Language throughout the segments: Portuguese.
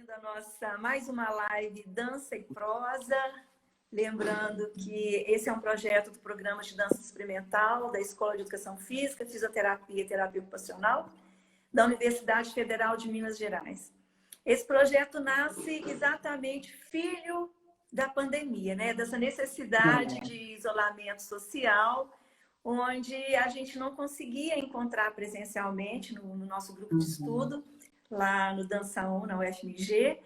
bem-vindo à nossa mais uma live Dança e Prosa. Lembrando que esse é um projeto do Programa de Dança Experimental da Escola de Educação Física, Fisioterapia e Terapia Ocupacional da Universidade Federal de Minas Gerais. Esse projeto nasce exatamente filho da pandemia, né? Dessa necessidade de isolamento social, onde a gente não conseguia encontrar presencialmente no nosso grupo de estudo, lá no Dança 1, na UFMG,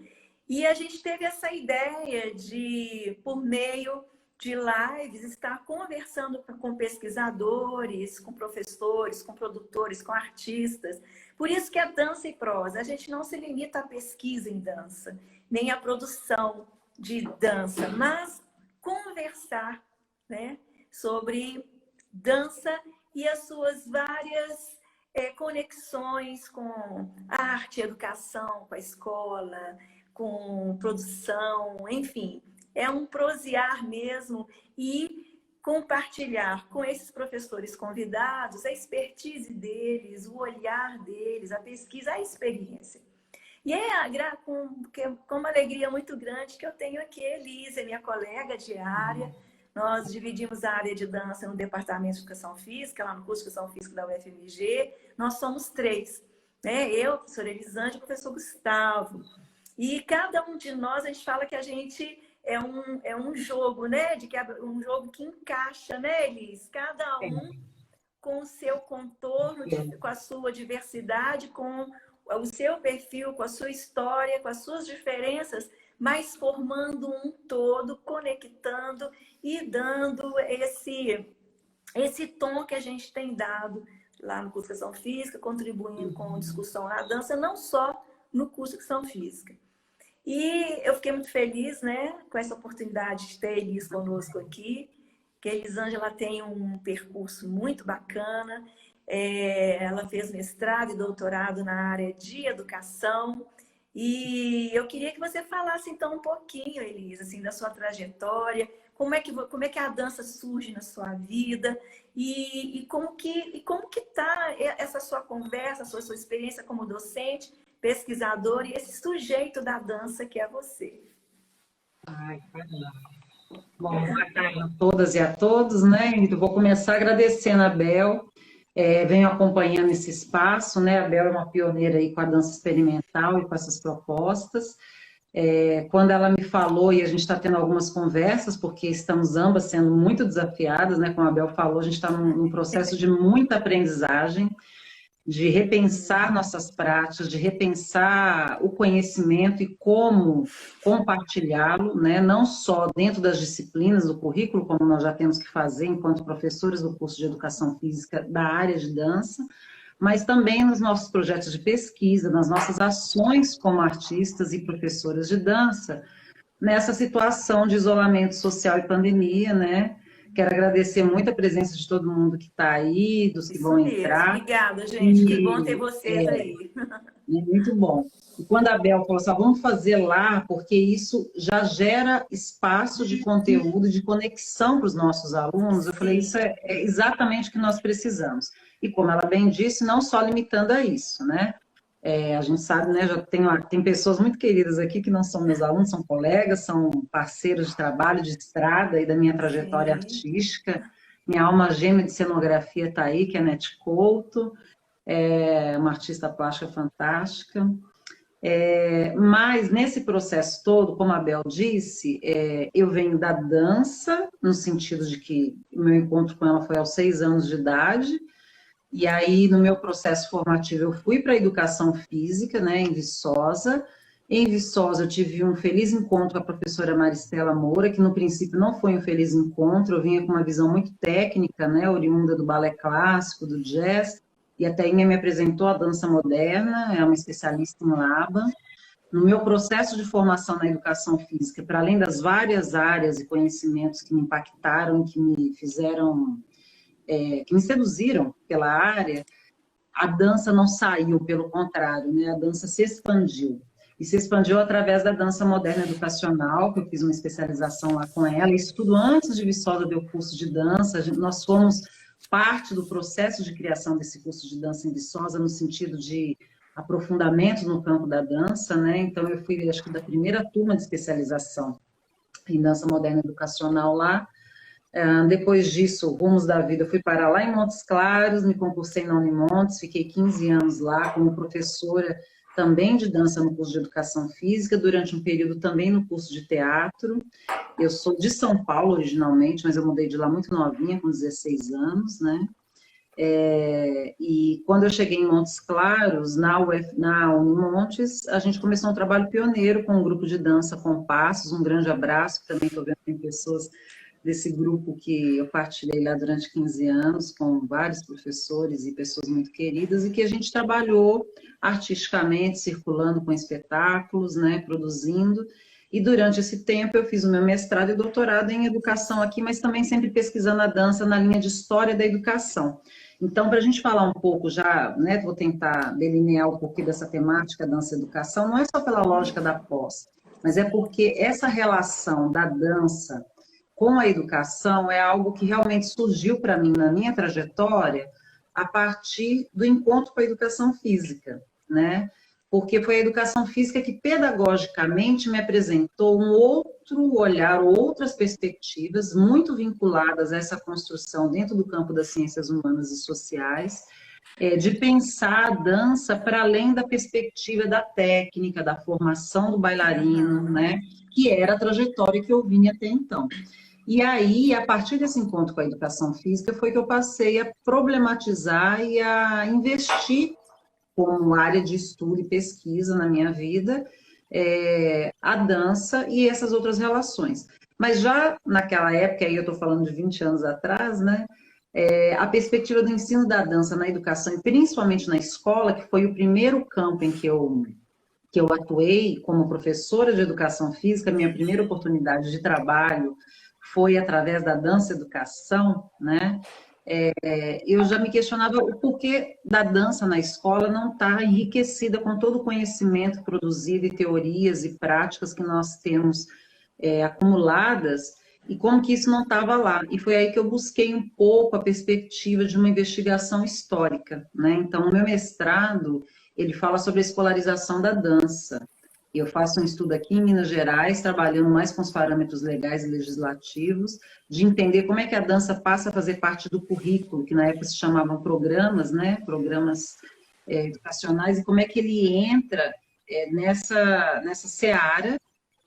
e a gente teve essa ideia de, por meio de lives, estar conversando com pesquisadores, com professores, com produtores, com artistas. Por isso que é dança e prosa. A gente não se limita à pesquisa em dança, nem à produção de dança, mas conversar, né, sobre dança e as suas várias conexões com arte, educação, com a escola, com produção, enfim. É um prosear mesmo e compartilhar com esses professores convidados a expertise deles, o olhar deles, a pesquisa, a experiência. E é com uma alegria muito grande que eu tenho aqui a Elisa, minha colega de área. Nós dividimos a área de dança no Departamento de Educação Física, lá no curso de Educação Física da UFMG. Nós somos 3, né? Eu, a professora Elisângela e o professor Gustavo. E cada um de nós, a gente fala que a gente é um jogo, né? Um jogo que encaixa, né, Elis? Cada um com o seu contorno, com a sua diversidade, com o seu perfil, com a sua história, com as suas diferenças, mas formando um todo, conectando e dando esse tom que a gente tem dado lá no curso de Educação Física, contribuindo com discussão na dança, não só no curso de Educação Física. E eu fiquei muito feliz, né, com essa oportunidade de ter a Elis conosco aqui, que a Elisângela tem um percurso muito bacana. Ela fez mestrado e doutorado na área de educação. E eu queria que você falasse então um pouquinho, Elisa, assim, da sua trajetória, como é que a dança surge na sua vida e como que tá essa sua conversa, a sua experiência como docente, pesquisador e esse sujeito da dança que é você. Ai, caramba. Bom, boa tarde a todas e a todos, né? Eu vou começar agradecendo a Bel. Venho acompanhando esse espaço, né? A Bel é uma pioneira aí com a dança experimental e com essas propostas. Quando ela me falou, e a gente está tendo algumas conversas, porque estamos ambas sendo muito desafiadas, né? Como a Bel falou, a gente está num processo de muita aprendizagem, de repensar nossas práticas, de repensar o conhecimento e como compartilhá-lo, né? Não só dentro das disciplinas do currículo, como nós já temos que fazer enquanto professores do curso de Educação Física da área de dança, mas também nos nossos projetos de pesquisa, nas nossas ações como artistas e professoras de dança, nessa situação de isolamento social e pandemia, né? Quero agradecer muito a presença de todo mundo que está aí, dos que vão entrar. Obrigada, gente. Que bom ter vocês aí. Muito bom. E quando a Bel falou assim, vamos fazer lá, porque isso já gera espaço de conteúdo, de conexão para os nossos alunos, eu falei, isso é exatamente o que nós precisamos. E como ela bem disse, não só limitando a isso, né? A gente sabe, né, já tem pessoas muito queridas aqui que não são meus alunos, são colegas, são parceiros de trabalho, de estrada e da minha trajetória artística. Minha alma gêmea de cenografia está aí, que é a Nete Couto, uma artista plástica fantástica. Mas nesse processo todo, como a Bel disse, eu venho da dança, no sentido de que o meu encontro com ela foi aos 6 anos de idade. E aí, no meu processo formativo, eu fui para a educação física, né, em Viçosa. Em Viçosa, eu tive um feliz encontro com a professora Maristela Moura, que no princípio não foi um feliz encontro, eu vinha com uma visão muito técnica, né, oriunda do balé clássico, do jazz, e até aí me apresentou a dança moderna, é uma especialista em Laban. No meu processo de formação na educação física, para além das várias áreas e conhecimentos que me impactaram, que me fizeram... que me seduziram pela área, a dança não saiu, pelo contrário, né? A dança se expandiu. E se expandiu através da dança moderna educacional, que eu fiz uma especialização lá com ela. Isso tudo antes de Viçosa deu curso de dança. Nós fomos parte do processo de criação desse curso de dança em Viçosa, no sentido de aprofundamentos no campo da dança, né? Então, eu fui, acho que, da primeira turma de especialização em dança moderna educacional lá. Depois disso, rumos da vida, eu fui parar lá em Montes Claros, me concursei na Unimontes, fiquei 15 anos lá como professora também de dança no curso de Educação Física, durante um período também no curso de teatro. Eu sou de São Paulo originalmente, mas eu mudei de lá muito novinha, com 16 anos, né? E quando eu cheguei em Montes Claros, na Unimontes, a gente começou um trabalho pioneiro com um grupo de dança Compassos, um grande abraço, também estou vendo que tem pessoas desse grupo que eu partilhei lá durante 15 anos, com vários professores e pessoas muito queridas, e que a gente trabalhou artisticamente, circulando com espetáculos, né, produzindo, e durante esse tempo eu fiz o meu mestrado e doutorado em educação aqui, mas também sempre pesquisando a dança na linha de história da educação. Então, para a gente falar um pouco já, né, vou tentar delinear um pouquinho dessa temática dança e educação, não é só pela lógica da pós, mas é porque essa relação da dança com a educação é algo que realmente surgiu para mim na minha trajetória a partir do encontro com a educação física, né? Porque foi a educação física que pedagogicamente me apresentou um outro olhar, outras perspectivas muito vinculadas a essa construção dentro do campo das ciências humanas e sociais, de pensar a dança para além da perspectiva da técnica, da formação do bailarino, né? Que era a trajetória que eu vinha até então. E aí, a partir desse encontro com a educação física, foi que eu passei a problematizar e a investir como área de estudo e pesquisa na minha vida, a dança e essas outras relações. Mas já naquela época, aí eu estou falando de 20 anos atrás, né, a perspectiva do ensino da dança na educação, e principalmente na escola, que foi o primeiro campo em que eu atuei como professora de educação física, minha primeira oportunidade de trabalho foi através da dança educação, né? Eu já me questionava o porquê da dança na escola não estar enriquecida com todo o conhecimento produzido e teorias e práticas que nós temos acumuladas e como que isso não estava lá. E foi aí que eu busquei um pouco a perspectiva de uma investigação histórica, né? Então, o meu mestrado, ele fala sobre a escolarização da dança. Eu faço um estudo aqui em Minas Gerais, trabalhando mais com os parâmetros legais e legislativos, de entender como é que a dança passa a fazer parte do currículo, que na época se chamavam programas, né? Programas educacionais, e como é que ele entra nessa seara,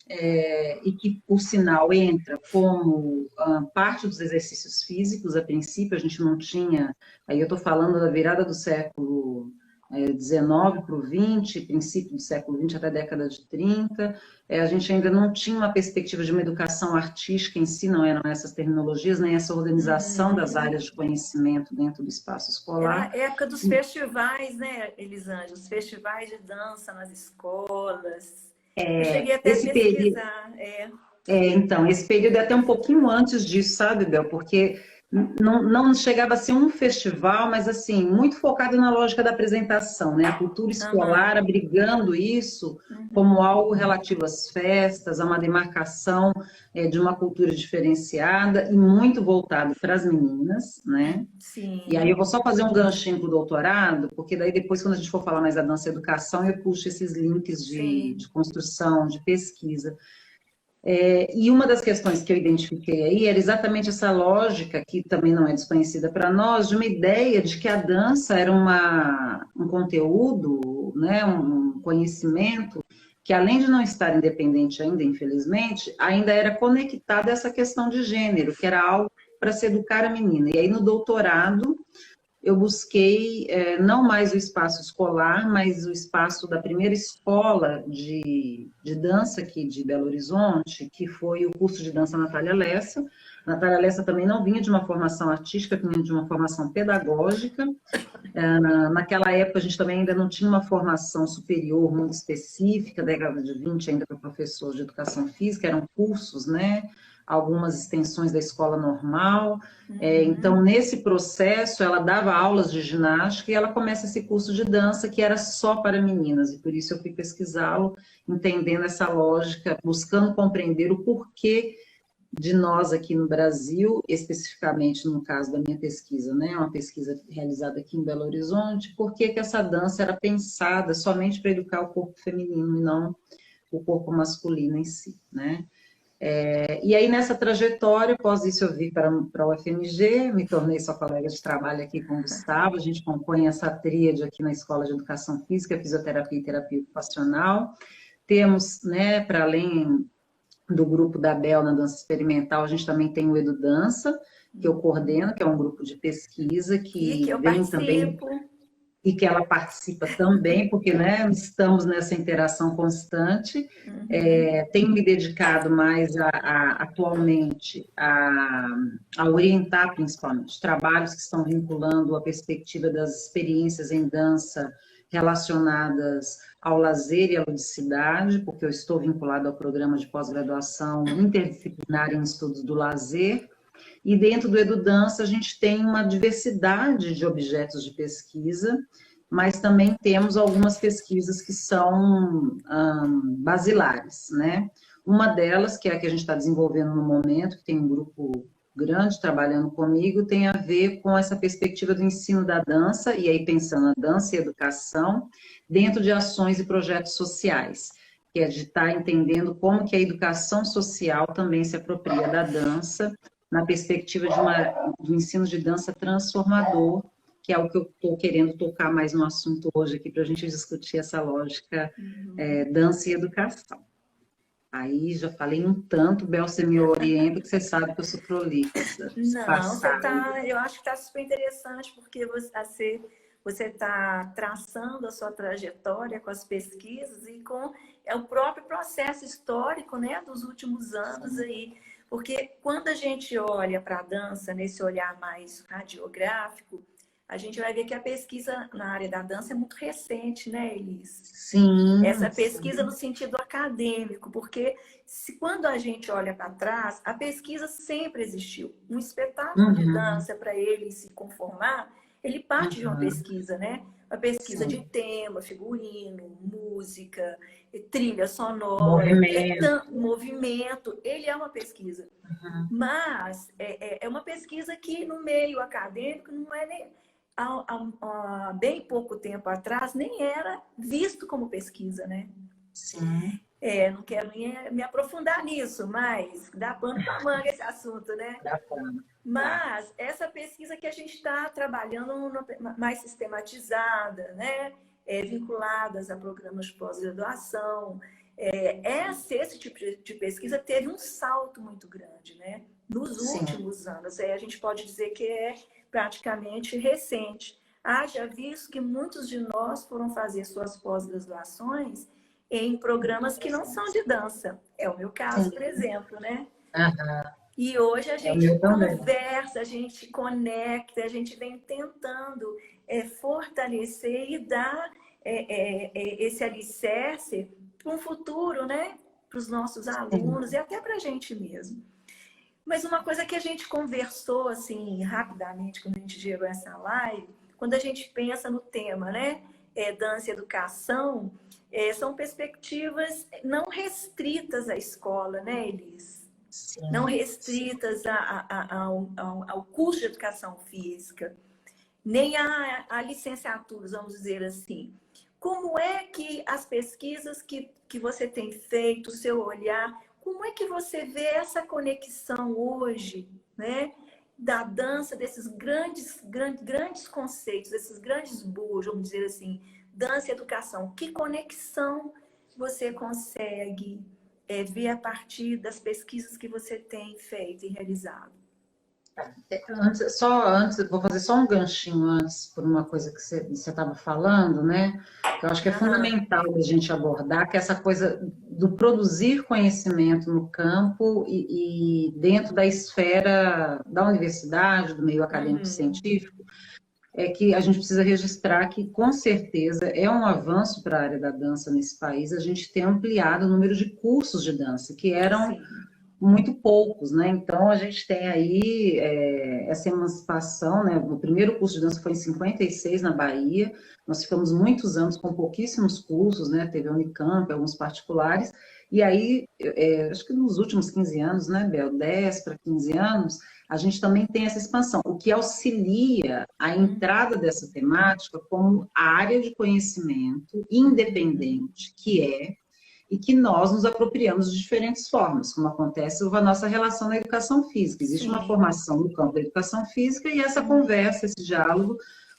e que, por sinal, entra como parte dos exercícios físicos. A princípio, a gente não tinha, aí eu estou falando da virada do século 19 para o 20, princípio do século 20 até a década de 30, a gente ainda não tinha uma perspectiva de uma educação artística em si, não eram essas terminologias, nem essa organização das áreas de conhecimento dentro do espaço escolar. Era a época dos festivais, né, Elisângela? Os festivais de dança nas escolas. Eu cheguei até a pesquisar. Então, esse período é até um pouquinho antes disso, sabe, Bel? Porque não chegava a ser um festival, mas assim, muito focado na lógica da apresentação, né? A cultura escolar abrigando isso como algo relativo às festas, a uma demarcação de uma cultura diferenciada e muito voltado para as meninas, né? Sim. E aí eu vou só fazer um ganchinho para o doutorado, porque daí depois, quando a gente for falar mais da dança e educação, eu puxo esses links de construção, de pesquisa. E uma das questões que eu identifiquei aí era exatamente essa lógica, que também não é desconhecida para nós, de uma ideia de que a dança era um conteúdo, né, um conhecimento, que além de não estar independente ainda, infelizmente, ainda era conectado a essa questão de gênero, que era algo para se educar a menina. E aí no doutorado eu busquei não mais o espaço escolar, mas o espaço da primeira escola de dança aqui de Belo Horizonte, que foi o curso de dança Natália Lessa. Natália Lessa também não vinha de uma formação artística, vinha de uma formação pedagógica. Naquela época a gente também ainda não tinha uma formação superior muito específica, década de 20 ainda para professor de educação física, eram cursos, né? Algumas extensões da escola normal. Então, nesse processo, ela dava aulas de ginástica e ela começa esse curso de dança que era só para meninas, e por isso eu fui pesquisá-lo, entendendo essa lógica, buscando compreender o porquê de nós aqui no Brasil, especificamente no caso da minha pesquisa, né, uma pesquisa realizada aqui em Belo Horizonte, por que que essa dança era pensada somente para educar o corpo feminino e não o corpo masculino em si, né? E aí, nessa trajetória, após isso, eu vim para a UFMG, me tornei sua colega de trabalho aqui com o Gustavo, a gente compõe essa tríade aqui na Escola de Educação Física, Fisioterapia e Terapia Ocupacional. Temos, né, para além do grupo da Bel na dança experimental, a gente também tem o EduDança, que eu coordeno, que é um grupo de pesquisa que eu vem participo. também e que ela participa também, porque, né, estamos nessa interação constante. Tenho me dedicado mais atualmente a orientar, principalmente, trabalhos que estão vinculando a perspectiva das experiências em dança relacionadas ao lazer e à ludicidade, porque eu estou vinculado ao programa de pós-graduação interdisciplinar em estudos do lazer. E dentro do EduDança a gente tem uma diversidade de objetos de pesquisa, mas também temos algumas pesquisas que são basilares, né? Uma delas, que é a que a gente está desenvolvendo no momento, que tem um grupo grande trabalhando comigo, tem a ver com essa perspectiva do ensino da dança, e aí pensando a dança e a educação, dentro de ações e projetos sociais, que é de estar entendendo como que a educação social também se apropria da dança, na perspectiva do ensino de dança transformador, que é o que eu estou querendo tocar mais no assunto hoje aqui, para a gente discutir essa lógica dança e educação. Aí já falei um tanto, Bel, você me orienta, que você sabe que eu sou prolixa. Não, eu acho que está super interessante, porque você está traçando a sua trajetória com as pesquisas e com o próprio processo histórico, né, dos últimos anos aí. Porque quando a gente olha para a dança, nesse olhar mais radiográfico, a gente vai ver que a pesquisa na área da dança é muito recente, né, Elis? Sim. Essa pesquisa no sentido acadêmico, porque quando a gente olha para trás, a pesquisa sempre existiu. Um espetáculo de dança, para ele se conformar, ele parte de uma pesquisa, né? Uma pesquisa de tema, figurino, música, trilha sonora, movimento. Ele é uma pesquisa. Mas é uma pesquisa que no meio acadêmico não é nem... Há bem pouco tempo atrás, nem era visto como pesquisa, né? Sim. Não quero nem me aprofundar nisso, mas dá pano para manga esse assunto, né? Dá pano. Mas essa pesquisa que a gente está trabalhando mais sistematizada, né? Vinculadas a programas de pós-graduação, esse tipo de pesquisa teve um salto muito grande, né? Nos últimos anos. A gente pode dizer que é praticamente recente. Haja visto que muitos de nós foram fazer suas pós-graduações em programas que não são de dança. É o meu caso, por exemplo, né? E hoje a gente conversa, a gente conecta, a gente vem tentando fortalecer e dar esse alicerce para um futuro, né? Para os nossos alunos e até para a gente mesmo. Mas uma coisa que a gente conversou, assim, rapidamente, quando a gente gerou essa live, quando a gente pensa no tema, né? Dança e educação, são perspectivas não restritas à escola, né, Elis? Sim. Não restritas ao curso de educação física, nem a licenciaturas, vamos dizer assim. Como é que as pesquisas que você tem feito, o seu olhar... Como é que você vê essa conexão hoje, né, da dança, desses grandes conceitos, desses grandes burros, vamos dizer assim, dança e educação? Que conexão você consegue ver a partir das pesquisas que você tem feito e realizado? Antes, vou fazer só um ganchinho antes por uma coisa que você estava falando, né? Que eu acho que é fundamental a gente abordar, que é essa coisa do produzir conhecimento no campo e dentro da esfera da universidade, do meio acadêmico científico, é que a gente precisa registrar que, com certeza, é um avanço para a área da dança nesse país a gente ter ampliado o número de cursos de dança, que eram muito poucos, né? Então, a gente tem aí essa emancipação, né? O primeiro curso de dança foi em 56, na Bahia. Nós ficamos muitos anos com pouquíssimos cursos, né? Teve a Unicamp, alguns particulares. E aí, acho que nos últimos 15 anos, né, Bel, 10 para 15 anos, a gente também tem essa expansão, o que auxilia a entrada dessa temática como área de conhecimento independente, que é, e que nós nos apropriamos de diferentes formas, como acontece com a nossa relação na educação física. Existe uma formação no campo da educação física e essa conversa, esse diálogo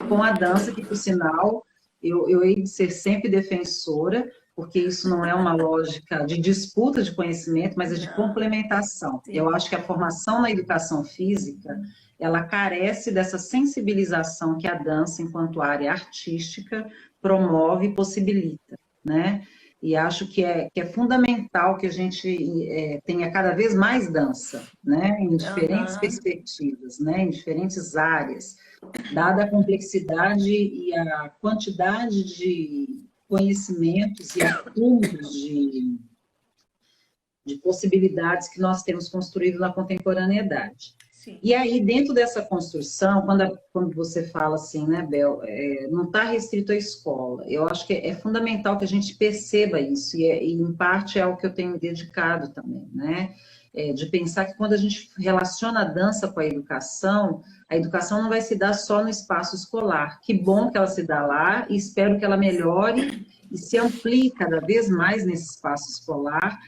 com a dança, que, por sinal, eu hei de ser sempre defensora, porque isso não é uma lógica de disputa de conhecimento, mas é de complementação. Eu acho que a formação na educação física, ela carece dessa sensibilização que a dança, enquanto área artística, promove e possibilita, né? E acho que é fundamental que a gente tenha cada vez mais dança, né? Em diferentes perspectivas, né? Em diferentes áreas, dada a complexidade e a quantidade de conhecimentos e acúmulos de possibilidades que nós temos construído na contemporaneidade. Sim. E aí, dentro dessa construção, quando você fala assim, né, Bel, não está restrito à escola, eu acho que é fundamental que a gente perceba isso, e em parte é o que eu tenho dedicado também, né? De pensar que quando a gente relaciona a dança com a educação não vai se dar só no espaço escolar. Que bom que ela se dá lá e espero que ela melhore e se amplie cada vez mais nesse espaço escolar,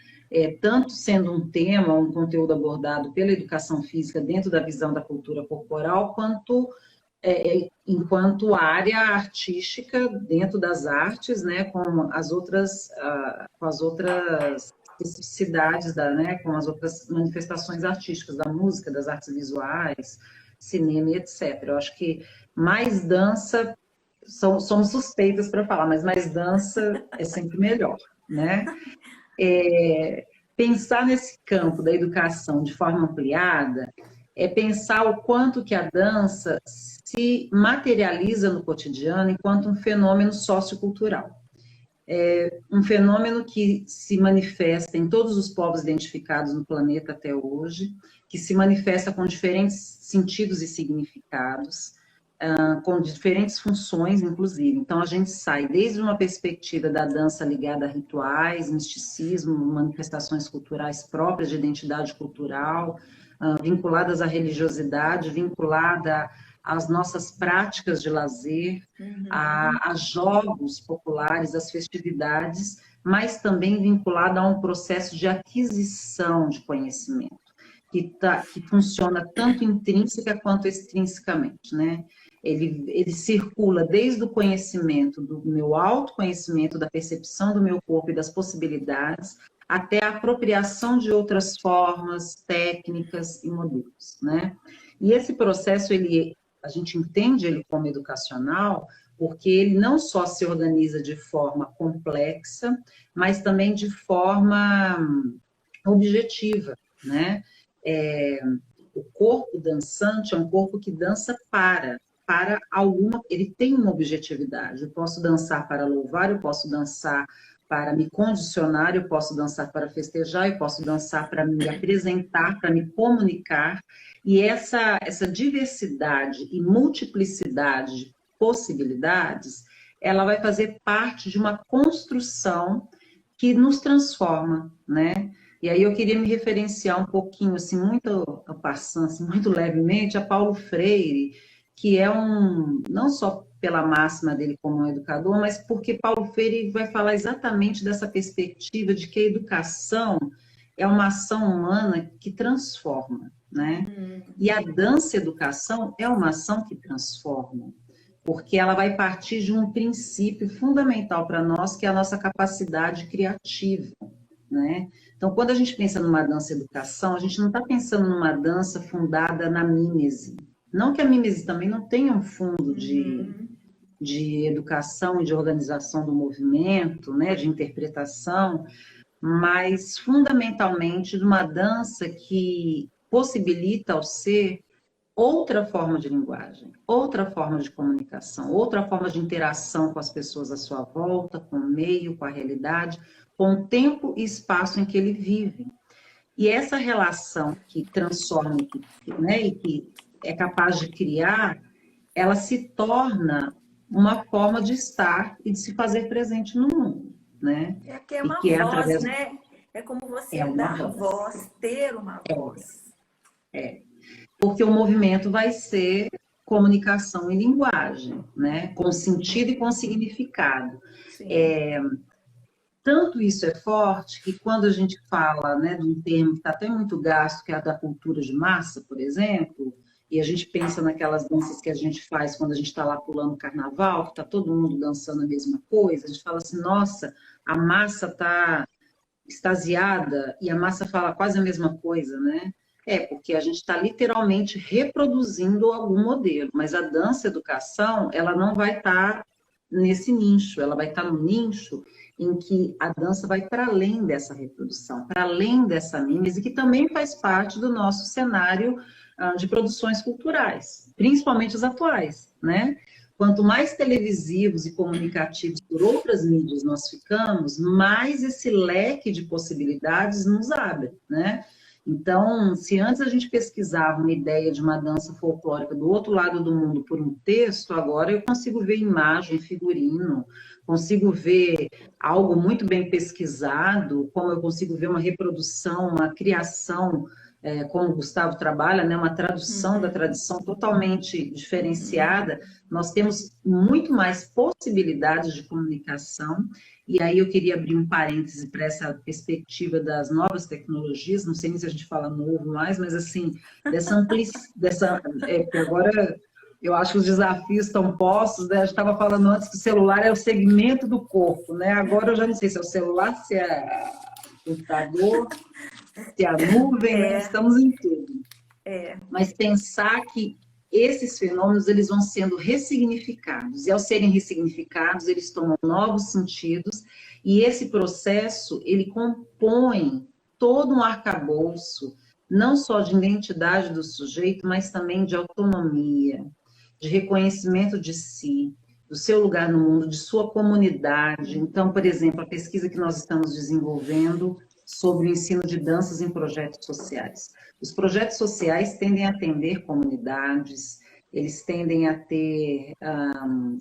tanto sendo um tema, um conteúdo abordado pela educação física dentro da visão da cultura corporal, quanto enquanto área artística dentro das artes, né, com as outras especificidades, né, com as outras manifestações artísticas, da música, das artes visuais, cinema e etc. Eu acho que mais dança, somos suspeitas para falar, mas mais dança é sempre melhor, né? Pensar nesse campo da educação de forma ampliada é pensar o quanto que a dança se materializa no cotidiano enquanto um fenômeno sociocultural. Um fenômeno que se manifesta em todos os povos identificados no planeta até hoje, que se manifesta com diferentes sentidos e significados, com diferentes funções, inclusive. Então, a gente sai desde uma perspectiva da dança ligada a rituais, misticismo, manifestações culturais próprias de identidade cultural, vinculadas à religiosidade, vinculada às nossas práticas de lazer, a jogos populares, às festividades, mas também vinculada a um processo de aquisição de conhecimento, que funciona tanto intrínseca quanto extrinsecamente, né? Ele circula desde o conhecimento, do meu autoconhecimento, da percepção do meu corpo e das possibilidades, até a apropriação de outras formas, técnicas e modelos, né? E esse processo, a gente entende ele como educacional, porque ele não só se organiza de forma complexa, mas também de forma objetiva, né? O corpo dançante é um corpo que dança para alguma, ele tem uma objetividade. Eu posso dançar para louvar, eu posso dançar para me condicionar, eu posso dançar para festejar, eu posso dançar para me apresentar, para me comunicar. E essa diversidade e multiplicidade de possibilidades, ela vai fazer parte de uma construção que nos transforma, né? E aí eu queria me referenciar um pouquinho, assim, muito assim, muito levemente, a Paulo Freire, que é não só pela máxima dele como um educador, mas porque Paulo Freire vai falar exatamente dessa perspectiva de que a educação é uma ação humana que transforma, né? E a dança-educação é uma ação que transforma, porque ela vai partir de um princípio fundamental para nós, que é a nossa capacidade criativa, né? Então, quando a gente pensa numa dança-educação, a gente não está pensando numa dança fundada na mímese. Não que a mímese também não tenha um fundo de educação e de organização do movimento, né, de interpretação, mas fundamentalmente de uma dança que possibilita ao ser outra forma de linguagem, outra forma de comunicação, outra forma de interação com as pessoas à sua volta, com o meio, com a realidade, com o tempo e espaço em que ele vive. E essa relação que transforma, né, e que é capaz de criar, ela se torna uma forma de estar e de se fazer presente no mundo, né? É uma voz, né? É como É você uma dar voz. voz, ter uma voz. É. Porque o movimento vai ser comunicação e linguagem, né? Com sentido e com significado. Sim. Tanto isso é forte que quando a gente fala, né, de um termo que está até muito gasto, que é a da cultura de massa, por exemplo, e a gente pensa naquelas danças que a gente faz quando a gente está lá pulando carnaval, que está todo mundo dançando a mesma coisa, a gente fala assim, nossa, a massa está extasiada e a massa fala quase a mesma coisa, né? É, porque a gente está literalmente reproduzindo algum modelo, mas a dança educação, ela não vai estar nesse nicho, ela vai estar no nicho em que a dança vai para além dessa reprodução, para além dessa mímese, que também faz parte do nosso cenário de produções culturais, principalmente as atuais, né? Quanto mais televisivos e comunicativos por outras mídias nós ficamos, mais esse leque de possibilidades nos abre, né? Então, se antes a gente pesquisava uma ideia de uma dança folclórica do outro lado do mundo por um texto, agora eu consigo ver imagem, figurino, consigo ver algo muito bem pesquisado, como eu consigo ver uma reprodução, uma criação, como o Gustavo trabalha, né, uma tradução da tradição totalmente diferenciada. Nós temos muito mais possibilidades de comunicação, e aí eu queria abrir um parêntese para essa perspectiva das novas tecnologias, não sei nem se a gente fala novo mais, mas assim, porque agora eu acho que os desafios estão postos, né? A gente estava falando antes que o celular é o segmento do corpo, né? Agora eu já não sei se é o celular, se é o computador, se é a nuvem, né? Estamos em tudo. Mas pensar que esses fenômenos eles vão sendo ressignificados, e ao serem ressignificados, eles tomam novos sentidos, e esse processo, ele compõe todo um arcabouço, não só de identidade do sujeito, mas também de autonomia, de reconhecimento de si, do seu lugar no mundo, de sua comunidade. Então, por exemplo, a pesquisa que nós estamos desenvolvendo sobre o ensino de danças em projetos sociais. Os projetos sociais tendem a atender comunidades, eles tendem a ter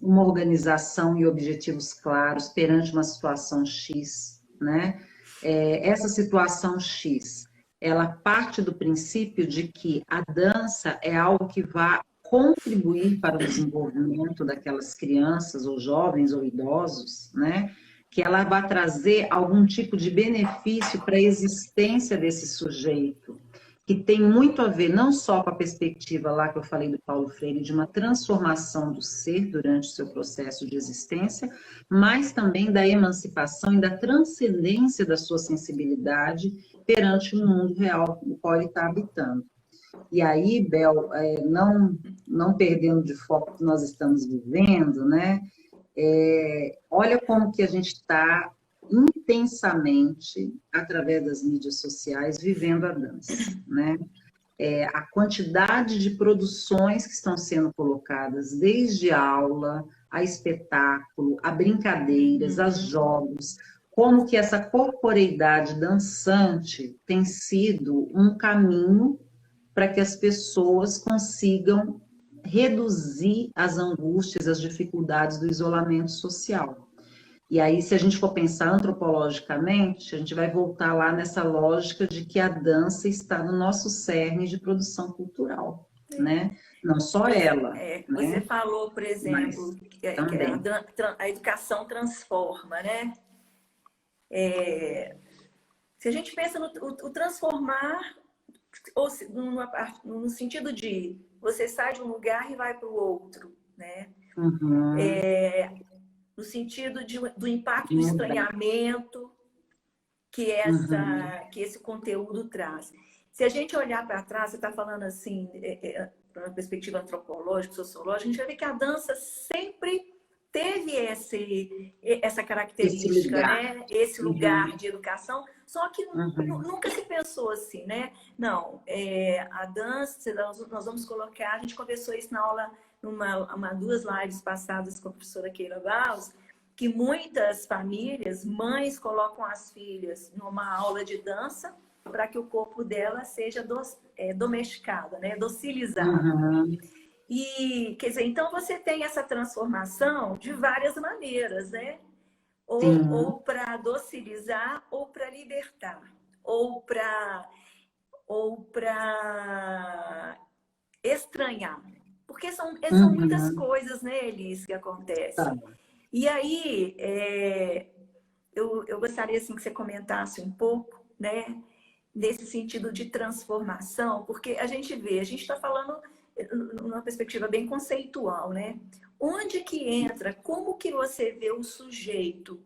uma organização e objetivos claros perante uma situação X, né? Essa situação X, ela parte do princípio de que a dança é algo que vai contribuir para o desenvolvimento daquelas crianças ou jovens ou idosos, né? Que ela vai trazer algum tipo de benefício para a existência desse sujeito, que tem muito a ver não só com a perspectiva lá que eu falei do Paulo Freire, de uma transformação do ser durante o seu processo de existência, mas também da emancipação e da transcendência da sua sensibilidade perante o mundo real no qual ele está habitando. E aí, Bel, não perdendo de foco o que nós estamos vivendo, né? Olha como que a gente está intensamente, através das mídias sociais, vivendo a dança, né? A quantidade de produções que estão sendo colocadas, desde a aula, a espetáculo, a brincadeiras, a jogos, como que essa corporeidade dançante tem sido um caminho para que as pessoas consigam reduzir as angústias, as dificuldades do isolamento social. E aí, se a gente for pensar antropologicamente, a gente vai voltar lá nessa lógica de que a dança está no nosso cerne de produção cultural, né? Não só ela. Você né? falou, por exemplo, que a educação transforma, né? Se a gente pensa no transformar, ou no sentido de você sai de um lugar e vai para o outro, né? Uhum. No sentido do impacto do estranhamento que esse conteúdo traz. Se a gente olhar para trás, você está falando assim, para uma perspectiva antropológica, sociológica, a gente vai ver que a dança sempre teve essa característica, né? Esse lugar de educação, só que nunca se pensou assim, né? Não, a dança, nós vamos colocar, a gente conversou isso na aula, duas lives passadas com a professora Keila Barros, que muitas famílias, mães colocam as filhas numa aula de dança para que o corpo dela seja domesticado, né? Docilizado. E, quer dizer, então você tem essa transformação de várias maneiras, né? sim. ou para docilizar, ou para libertar, ou para estranhar. Porque são muitas Uhum. coisas, né, Elis, que Tá. acontecem. E aí, eu gostaria assim, que você comentasse um pouco, né, nesse sentido de transformação, porque a gente está falando numa perspectiva bem conceitual, né? Onde que entra, como que você vê o sujeito,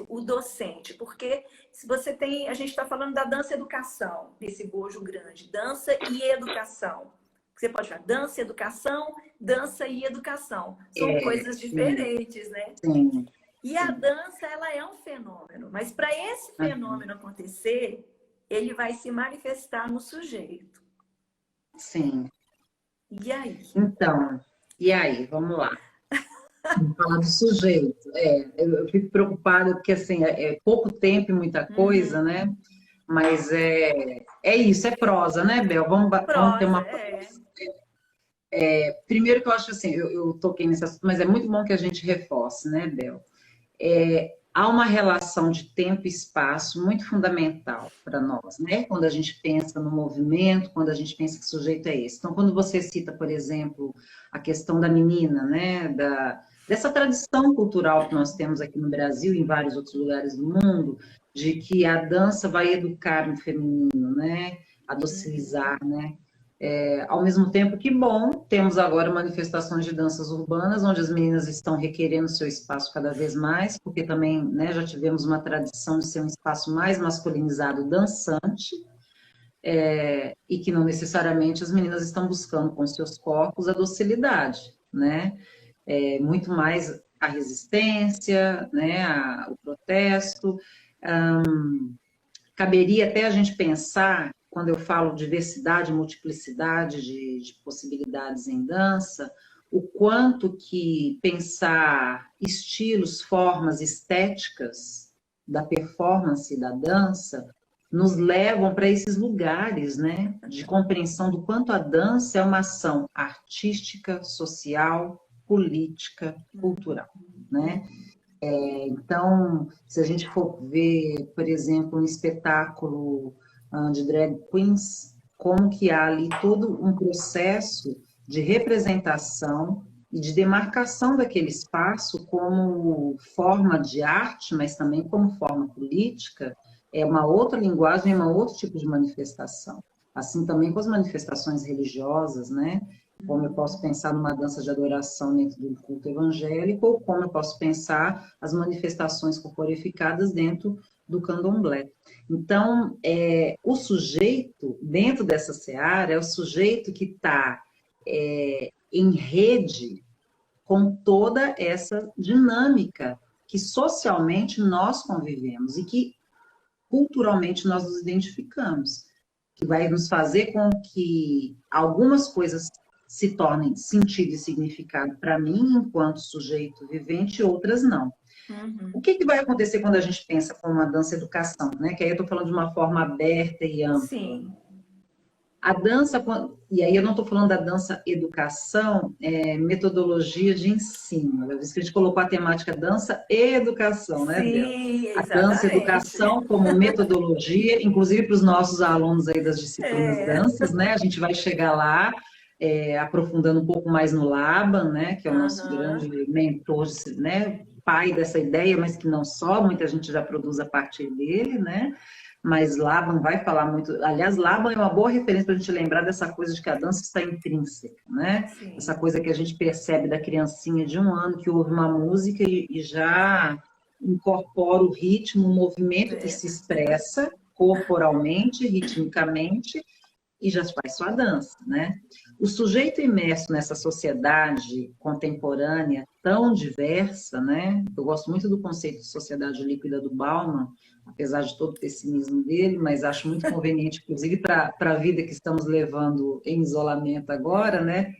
o docente? Porque se você tem, a gente está falando da dança-educação, nesse bojo grande, dança e educação. Você pode falar dança, educação, dança e educação. São coisas Sim, diferentes, né? sim, E a sim. dança, ela é um fenômeno, mas para esse Uhum. fenômeno acontecer, ele vai se manifestar no sujeito. Sim. E aí? Então, e aí, vamos lá. Vamos falar do sujeito. Eu fico preocupada porque, assim, é pouco tempo e muita coisa, Uhum. né? Mas é isso, é prosa, né, Bel? Vamos ter Prosa, uma é. prosa. Primeiro que eu acho assim, eu toquei nesse assunto, mas é muito bom que a gente reforce, né, Bel? Há uma relação de tempo e espaço muito fundamental para nós, né? Quando a gente pensa no movimento, quando a gente pensa que sujeito é esse. Então, quando você cita, por exemplo, a questão da menina, né? Dessa tradição cultural que nós temos aqui no Brasil e em vários outros lugares do mundo, de que a dança vai educar no feminino, né? A docilizar, né? Ao mesmo tempo que, bom, temos agora manifestações de danças urbanas, onde as meninas estão requerendo seu espaço cada vez mais, porque também, né, já tivemos uma tradição de ser um espaço mais masculinizado, dançante, e que não necessariamente as meninas estão buscando com seus corpos a docilidade, né? Muito mais a resistência, né, o protesto. Caberia até a gente pensar, quando eu falo diversidade, multiplicidade de possibilidades em dança, o quanto que pensar estilos, formas, estéticas da performance e da dança nos levam para esses lugares, né, de compreensão do quanto a dança é uma ação artística, social, política, cultural, né? Então, se a gente for ver, por exemplo, um espetáculo de drag queens, como que há ali todo um processo de representação e de demarcação daquele espaço como forma de arte, mas também como forma política, é uma outra linguagem, é um outro tipo de manifestação. Assim também com as manifestações religiosas, né? Como eu posso pensar numa dança de adoração dentro do culto evangélico, ou como eu posso pensar as manifestações corporificadas dentro do candomblé. Então, o sujeito, dentro dessa seara, é o sujeito que está em rede com toda essa dinâmica que socialmente nós convivemos e que culturalmente nós nos identificamos, que vai nos fazer com que algumas coisas se tornem sentido e significado para mim, enquanto sujeito vivente, e outras não. O Uhum. que vai acontecer quando a gente pensa com uma dança-educação, né? Que aí eu estou falando de uma forma aberta e ampla. Sim. A dança, e aí eu não estou falando da dança-educação, metodologia de ensino. Eu disse que a gente colocou a temática dança e educação, né, Bel? Sim, A exatamente. dança-educação como metodologia, inclusive para os nossos alunos aí das disciplinas É. danças, né? A gente vai chegar lá, aprofundando um pouco mais no Laban, né? Que é o nosso grande Aham. mentor, né? Pai dessa ideia, mas que não só, muita gente já produz a partir dele, né? Mas Laban vai falar muito. Aliás, Laban é uma boa referência para a gente lembrar dessa coisa de que a dança está intrínseca, né? Essa Sim. coisa que a gente percebe da criancinha de 1 ano que ouve uma música e já incorpora o ritmo, o movimento que É. se expressa corporalmente, ritmicamente, e já faz sua dança, né? O sujeito imerso nessa sociedade contemporânea tão diversa, né? Eu gosto muito do conceito de sociedade líquida do Bauman, apesar de todo o pessimismo dele, mas acho muito conveniente, inclusive, para a vida que estamos levando em isolamento agora, né?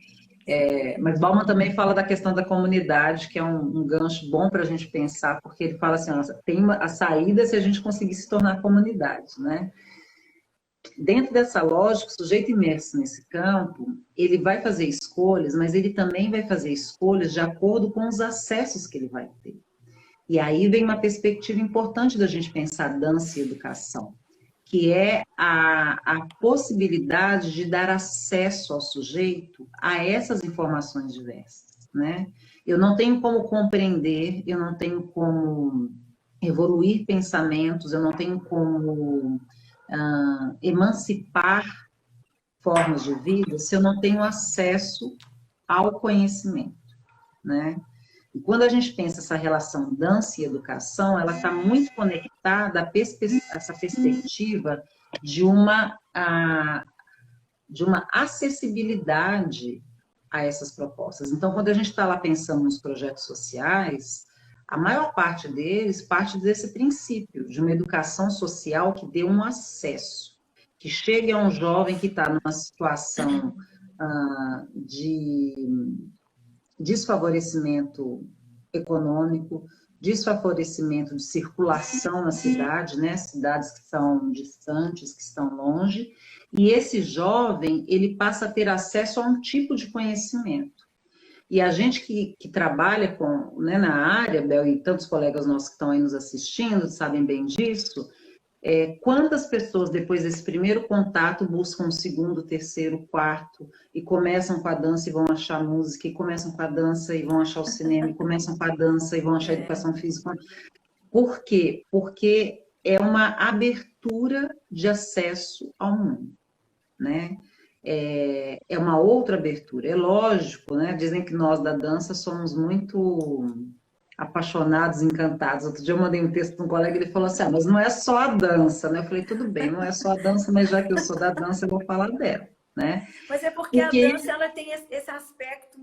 Mas Bauman também fala da questão da comunidade, que é um gancho bom para a gente pensar, porque ele fala assim, nossa, a saída se a gente conseguir se tornar comunidade, né? Dentro dessa lógica, o sujeito imerso nesse campo, ele vai fazer escolhas, mas ele também vai fazer escolhas de acordo com os acessos que ele vai ter. E aí vem uma perspectiva importante da gente pensar dança e educação, que é a possibilidade de dar acesso ao sujeito a essas informações diversas, né? Eu não tenho como compreender, eu não tenho como evoluir pensamentos, eu não tenho como emancipar formas de vida se eu não tenho acesso ao conhecimento, né? E quando a gente pensa essa relação dança e educação, ela está muito conectada a essa perspectiva de uma acessibilidade a essas propostas. Então, quando a gente está lá pensando nos projetos sociais, a maior parte deles parte desse princípio de uma educação social que dê um acesso, que chegue a um jovem que está numa situação de desfavorecimento econômico, desfavorecimento de circulação na cidade, né? Cidades que são distantes, que estão longe, e esse jovem, ele passa a ter acesso a um tipo de conhecimento. E a gente que trabalha né, na área, Bel, e tantos colegas nossos que estão aí nos assistindo, sabem bem disso, quantas pessoas, depois desse primeiro contato, buscam o segundo, terceiro, quarto, e começam com a dança e vão achar música, e começam com a dança e vão achar o cinema, e começam com a dança e vão achar a educação física. Por quê? Porque é uma abertura de acesso ao mundo, né? É uma outra abertura. É lógico, né? Dizem que nós da dança somos muito apaixonados, encantados. Outro dia eu mandei um texto para um colega e ele falou assim, mas não é só a dança, né? Eu falei, tudo bem, não é só a dança, mas já que eu sou da dança, eu vou falar dela, né? Mas é porque a dança, ela tem esse aspecto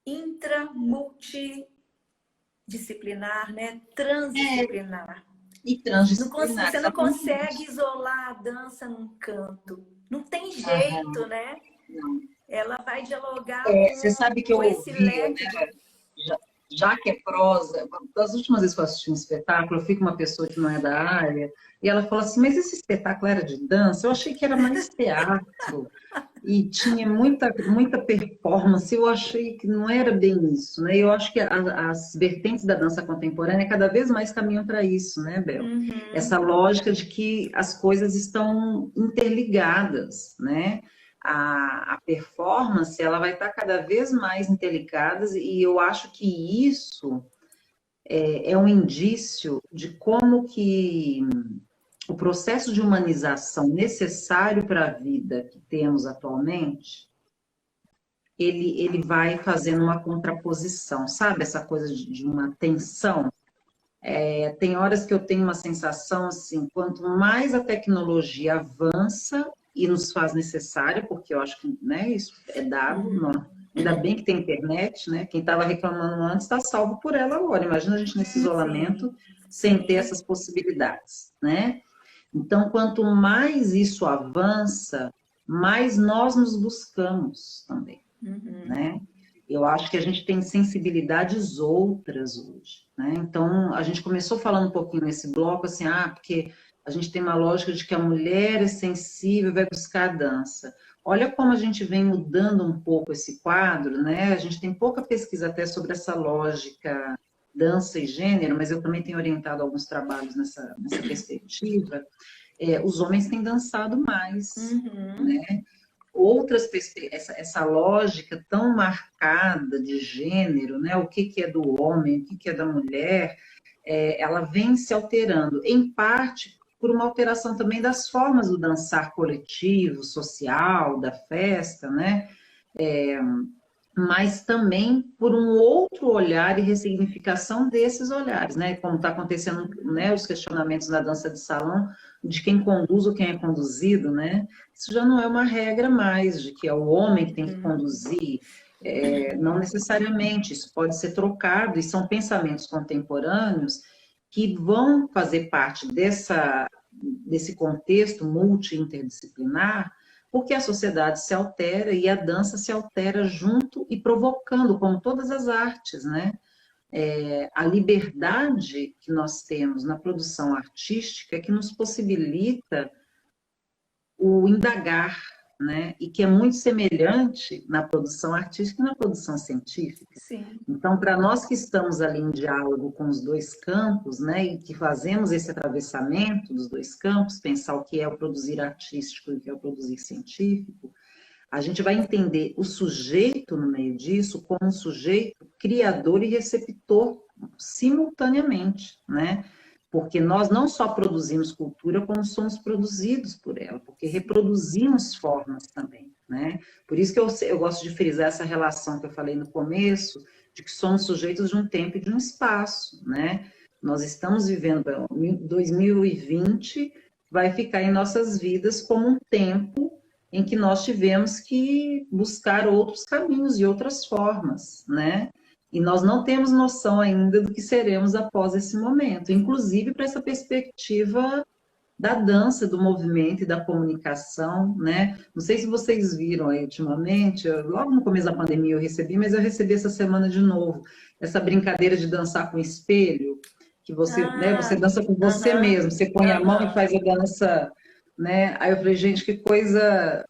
intramultidisciplinar, né? Transdisciplinar. E transdisciplinar. Você não consegue isolar a dança num canto. Não tem jeito, né? Não. Ela vai dialogar você sabe que eu ouvi, né? Já que é prosa, das últimas vezes que eu assisti um espetáculo, eu fui com uma pessoa que não é da área, e ela falou assim, mas esse espetáculo era de dança? Eu achei que era mais teatro, e tinha muita performance, eu achei que não era bem isso, né? Eu acho que as vertentes da dança contemporânea cada vez mais caminham para isso, né, Bel? Uhum. Essa lógica de que as coisas estão interligadas, né? A performance, ela vai estar cada vez mais interligada, e eu acho que isso é um indício de como que o processo de humanização necessário para a vida que temos atualmente, ele vai fazendo uma contraposição, sabe? Essa coisa de uma tensão. Tem horas que eu tenho uma sensação assim, quanto mais a tecnologia avança e nos faz necessária, porque eu acho que, né, isso é dado, ainda bem que tem internet, né? Quem estava reclamando antes está salvo por ela agora. Imagina a gente nesse isolamento sem ter essas possibilidades, né? Então, quanto mais isso avança, mais nós nos buscamos também, né? Eu acho que a gente tem sensibilidades outras hoje, né? Então, a gente começou falando um pouquinho nesse bloco, assim, porque a gente tem uma lógica de que a mulher é sensível e vai buscar a dança. Olha como a gente vem mudando um pouco esse quadro, né? A gente tem pouca pesquisa até sobre essa lógica dança e gênero, mas eu também tenho orientado alguns trabalhos nessa perspectiva. Os homens têm dançado mais, né? Essa lógica tão marcada de gênero, né? O que é do homem, o que é da mulher, ela vem se alterando, em parte por uma alteração também das formas do dançar coletivo, social, da festa, né? Mas também por um outro olhar e ressignificação desses olhares, né? Como está acontecendo, né, os questionamentos na dança de salão, de quem conduz ou quem é conduzido, né? Isso já não é uma regra mais, de que é o homem que tem que conduzir, não necessariamente, isso pode ser trocado, e são pensamentos contemporâneos que vão fazer parte desse contexto multi-interdisciplinar, porque a sociedade se altera e a dança se altera junto e provocando, como todas as artes, né? A liberdade que nós temos na produção artística que nos possibilita o indagar, né? E que é muito semelhante na produção artística e na produção científica. Sim. Então, para nós que estamos ali em diálogo com os dois campos, né, e que fazemos esse atravessamento dos dois campos, pensar o que é o produzir artístico e o que é o produzir científico, a gente vai entender o sujeito no meio disso como um sujeito criador e receptor simultaneamente, né? Porque nós não só produzimos cultura, como somos produzidos por ela, porque reproduzimos formas também, né? Por isso que eu gosto de frisar essa relação que eu falei no começo, de que somos sujeitos de um tempo e de um espaço, né? Nós estamos vivendo, 2020 vai ficar em nossas vidas como um tempo em que nós tivemos que buscar outros caminhos e outras formas, né? E nós não temos noção ainda do que seremos após esse momento, inclusive para essa perspectiva da dança, do movimento e da comunicação, né? Não sei se vocês viram aí ultimamente, logo no começo da pandemia eu recebi, mas eu recebi essa semana de novo, essa brincadeira de dançar com espelho, que você, né, você dança com você mesmo, você põe a mão e faz a dança, né? Aí eu falei, gente, que coisa...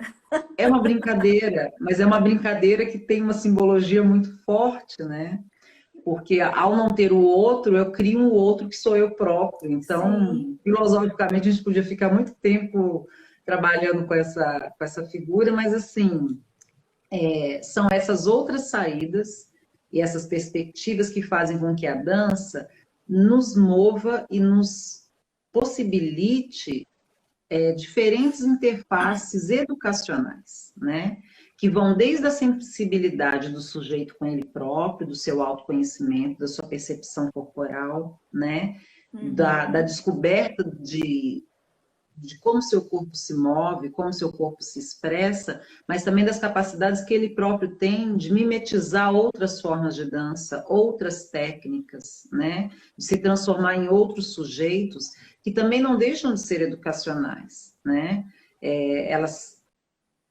É uma brincadeira, mas é uma brincadeira que tem uma simbologia muito forte, né? Porque ao não ter o outro, eu crio um outro que sou eu próprio. Então, sim, filosoficamente, a gente podia ficar muito tempo trabalhando com essa figura, mas assim, são essas outras saídas e essas perspectivas que fazem com que a dança nos mova e nos possibilite diferentes interfaces educacionais, né? Que vão desde a sensibilidade do sujeito com ele próprio, do seu autoconhecimento, da sua percepção corporal, né? Da descoberta de como seu corpo se move, como seu corpo se expressa, mas também das capacidades que ele próprio tem de mimetizar outras formas de dança, outras técnicas, né? De se transformar em outros sujeitos que também não deixam de ser educacionais, né? Elas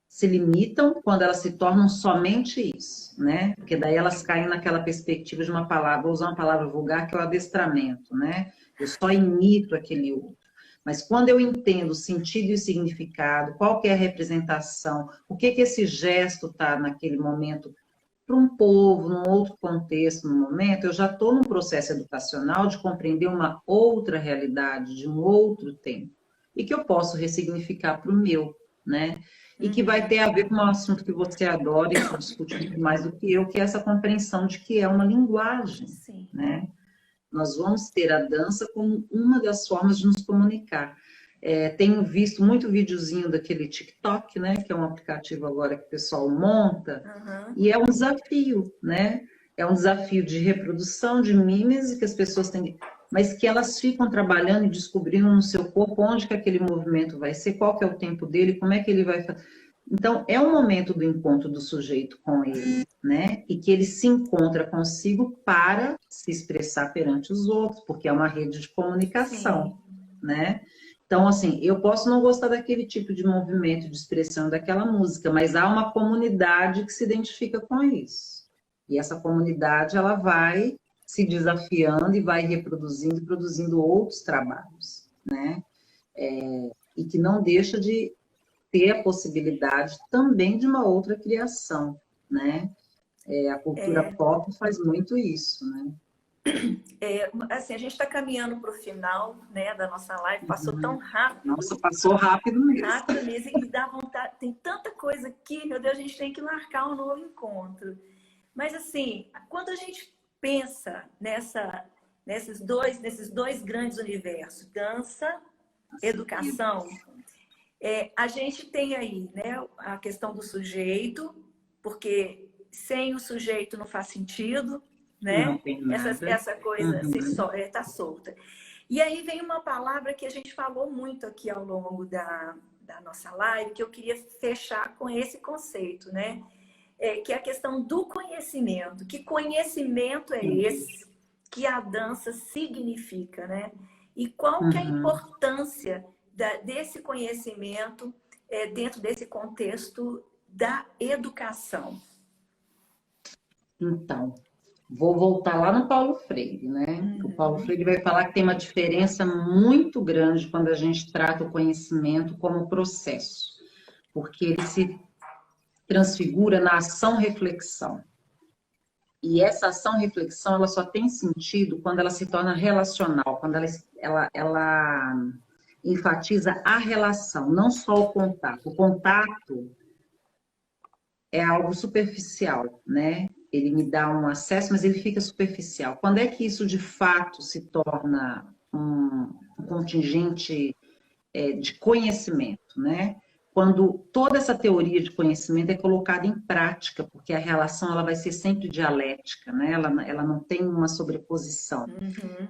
se limitam quando elas se tornam somente isso, né? Porque daí elas caem naquela perspectiva de uma palavra, vou usar uma palavra vulgar, que é o adestramento, né? Eu só imito aquele outro. Mas quando eu entendo o sentido e o significado, qual que é a representação, o que esse gesto está naquele momento para um povo, num outro contexto, no momento, eu já estou num processo educacional de compreender uma outra realidade, de um outro tempo, e que eu posso ressignificar para o meu, né? E que vai ter a ver com um assunto que você adora e que discute muito mais do que eu, que é essa compreensão de que é uma linguagem, sim, né? Nós vamos ter a dança como uma das formas de nos comunicar. Tenho visto muito videozinho daquele TikTok, né, que é um aplicativo agora que o pessoal monta, e é um desafio, né? É um desafio de reprodução, de mímese que as pessoas têm, mas que elas ficam trabalhando e descobrindo no seu corpo onde que aquele movimento vai ser, qual que é o tempo dele, como é que ele vai fazer. Então, é um momento do encontro do sujeito com ele, né? E que ele se encontra consigo para se expressar perante os outros, porque é uma rede de comunicação, sim, né? Então, assim, eu posso não gostar daquele tipo de movimento, de expressão daquela música, mas há uma comunidade que se identifica com isso. E essa comunidade, ela vai se desafiando e vai reproduzindo e produzindo outros trabalhos, né? E que não deixa de ter a possibilidade também de uma outra criação, né? A cultura pop faz muito isso, né? Assim, a gente está caminhando para o final, né, da nossa live, passou tão rápido. Nossa, passou rápido mesmo. Rápido mesmo, e dá vontade, tem tanta coisa aqui, meu Deus, a gente tem que marcar um novo encontro. Mas assim, quando a gente pensa nesses dois grandes universos, dança, educação, a gente tem aí, né, a questão do sujeito, porque sem o sujeito não faz sentido, né? Não tem nada. Essa coisa está solta. E aí vem uma palavra que a gente falou muito aqui ao longo da nossa live, que eu queria fechar com esse conceito, né? Que é a questão do conhecimento. Que conhecimento é esse que a dança significa, né? E qual que é a importância desse conhecimento dentro desse contexto da educação? Então, vou voltar lá no Paulo Freire, né? O Paulo Freire vai falar que tem uma diferença muito grande quando a gente trata o conhecimento como processo. porque ele se transfigura na ação-reflexão. E essa ação-reflexão, ela só tem sentido quando ela se torna relacional, quando ela enfatiza a relação, não só o contato. O contato é algo superficial, né? Ele me dá um acesso, mas ele fica superficial. Quando é que isso, de fato, se torna um contingente de conhecimento, né? Quando toda essa teoria de conhecimento é colocada em prática, porque a relação ela vai ser sempre dialética, né? Ela não tem uma sobreposição.